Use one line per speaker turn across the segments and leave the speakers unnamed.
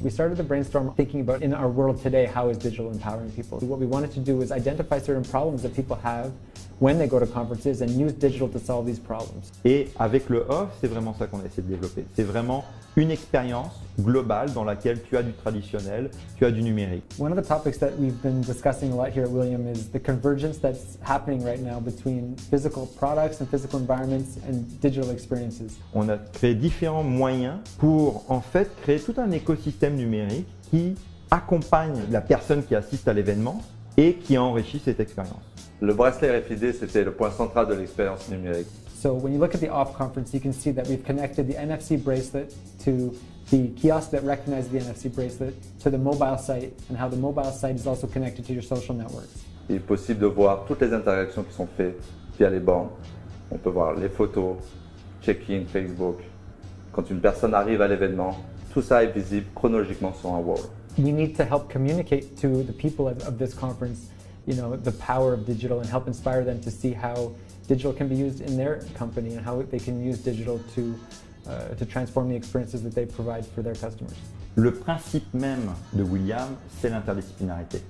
We started the brainstorm thinking about, in our world today, how is digital empowering people? What we wanted to do was identify certain problems that people have when they go to conferences and use digital to solve these problems.
Et avec le off, c'est vraiment ça qu'on essaie de développer. C'est vraiment une expérience globale dans laquelle tu as du traditionnel, tu as du numérique.
One of the topics that we've been discussing a lot here at William is the convergence that's happening right now between physical products and physical environments and digital experiences.
On a créé différents moyens pour en fait créer tout un écosystème numérique qui accompagne la personne qui assiste à l'événement et qui enrichit cette expérience.
Le bracelet RFID, c'était le point central de l'expérience numérique.
So when you look at the OFF conference, you can see that we've connected the NFC bracelet to the kiosk that recognizes the NFC bracelet to the mobile site, and how the mobile site is also connected to your social networks.
Il est possible de voir toutes les interactions qui sont faites via les bornes. On peut voir les photos, check-in, Facebook. Quand une personne arrive à l'événement, tout ça est visible chronologiquement sur un wall.
We need to help communicate to the people of this conference, the power of digital, and help inspire them to see how digital can be used in their company and how they can use digital to transform the experiences that they provide for their customers.
Le principe même de William, c'est l'interdisciplinarité.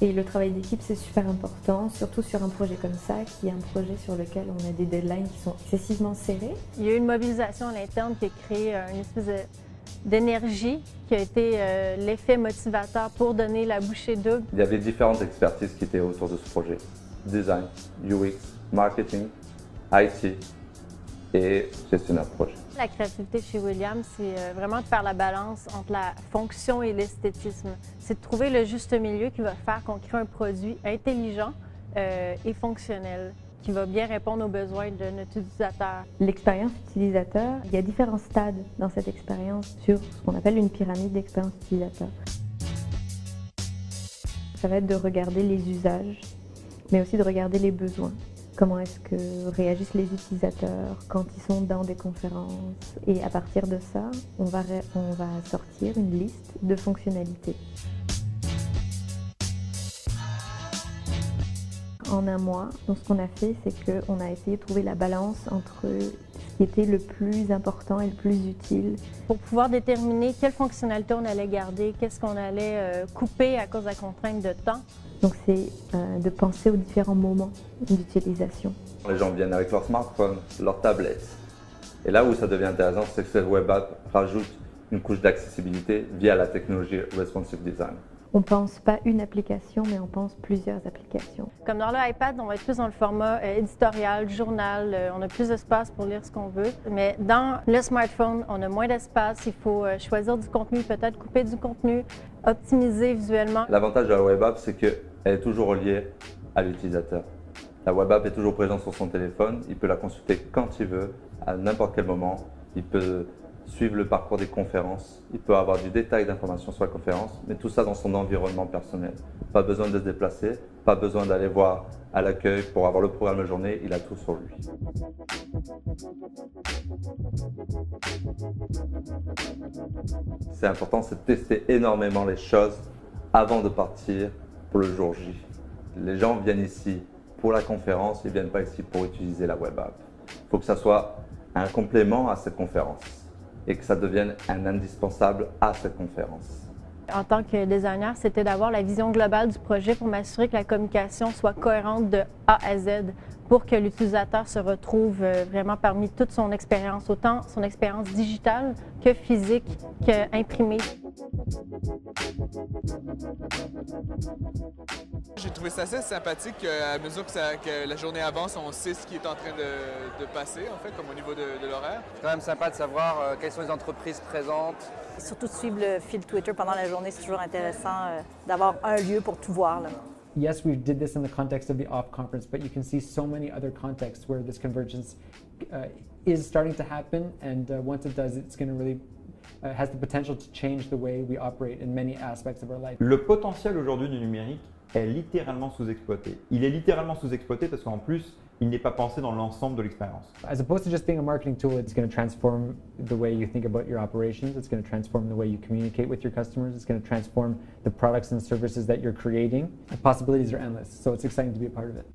Et le travail d'équipe, c'est super important, surtout sur un projet comme ça, qui est un projet sur lequel on a des deadlines qui sont excessivement serrées.
Il y a eu une mobilisation à l'interne qui a créé une espèce d'énergie qui a été l'effet motivateur pour donner la bouchée double.
Il y avait différentes expertises qui étaient autour de ce projet. Design, UX, marketing, IT et gestionnaire de projet.
La créativité chez William, c'est vraiment de faire la balance entre la fonction et l'esthétisme. C'est de trouver le juste milieu qui va faire qu'on crée un produit intelligent et fonctionnel, qui va bien répondre aux besoins de notre utilisateur.
L'expérience utilisateur, il y a différents stades dans cette expérience sur ce qu'on appelle une pyramide d'expérience utilisateur. Ça va être de regarder les usages, mais aussi de regarder les besoins. Comment est-ce que réagissent les utilisateurs quand ils sont dans des conférences. Et à partir de ça, on va sortir une liste de fonctionnalités. En un mois, donc ce qu'on a fait, c'est qu'on a essayé de trouver la balance entre ce qui était le plus important et le plus utile.
Pour pouvoir déterminer quelles fonctionnalités on allait garder, qu'est-ce qu'on allait couper à cause de la contrainte de temps.
Donc c'est de penser aux différents moments d'utilisation.
Les gens viennent avec leur smartphone, leur tablette. Et là où ça devient intéressant, c'est que cette web app rajoute une couche d'accessibilité via la technologie Responsive Design.
On ne pense pas une application, mais on pense plusieurs applications.
Comme dans l'iPad, on va être plus dans le format éditorial, journal, on a plus d'espace pour lire ce qu'on veut. Mais dans le smartphone, on a moins d'espace, il faut choisir du contenu, peut-être couper du contenu, optimiser visuellement.
L'avantage de la web app, c'est qu'elle est toujours reliée à l'utilisateur. La web app est toujours présente sur son téléphone, il peut la consulter quand il veut, à n'importe quel moment. Il peut suivre le parcours des conférences, il peut avoir du détail d'informations sur la conférence, mais tout ça dans son environnement personnel. Pas besoin de se déplacer, pas besoin d'aller voir à l'accueil pour avoir le programme de journée, il a tout sur lui. C'est important, c'est de tester énormément les choses avant de partir pour le jour J. Les gens viennent ici pour la conférence, ils ne viennent pas ici pour utiliser la web app. Il faut que ça soit un complément à cette conférence et que ça devienne un indispensable à cette conférence.
En tant que designer, c'était d'avoir la vision globale du projet pour m'assurer que la communication soit cohérente de A à Z pour que l'utilisateur se retrouve vraiment parmi toute son expérience, autant son expérience digitale que physique, que imprimée.
J'ai trouvé ça assez sympathique à mesure que la journée avance, on sait ce qui est en train de passer, en fait, comme au niveau de l'horaire.
C'est quand même sympa de savoir quelles sont les entreprises présentes.
Et surtout de suivre le fil Twitter pendant la journée, c'est toujours intéressant d'avoir un lieu pour tout voir. Là.
Yes, we did this in the context of the OFF conference, but you can see so many other contexts where this convergence is starting to happen, and once it does, it's going to really has the potential to change the way we operate in many aspects of our life.
Le potentiel aujourd'hui du numérique est littéralement sous-exploité. Il est littéralement sous-exploité parce qu'en plus, il n'est pas pensé dans l'ensemble de l'expérience.
As opposed to just being a marketing tool, it's going to transform the way you think about your operations. It's going to transform the way you communicate with your customers. It's going to transform the products and services that you're creating. The possibilities are endless, so it's exciting to be a part of it.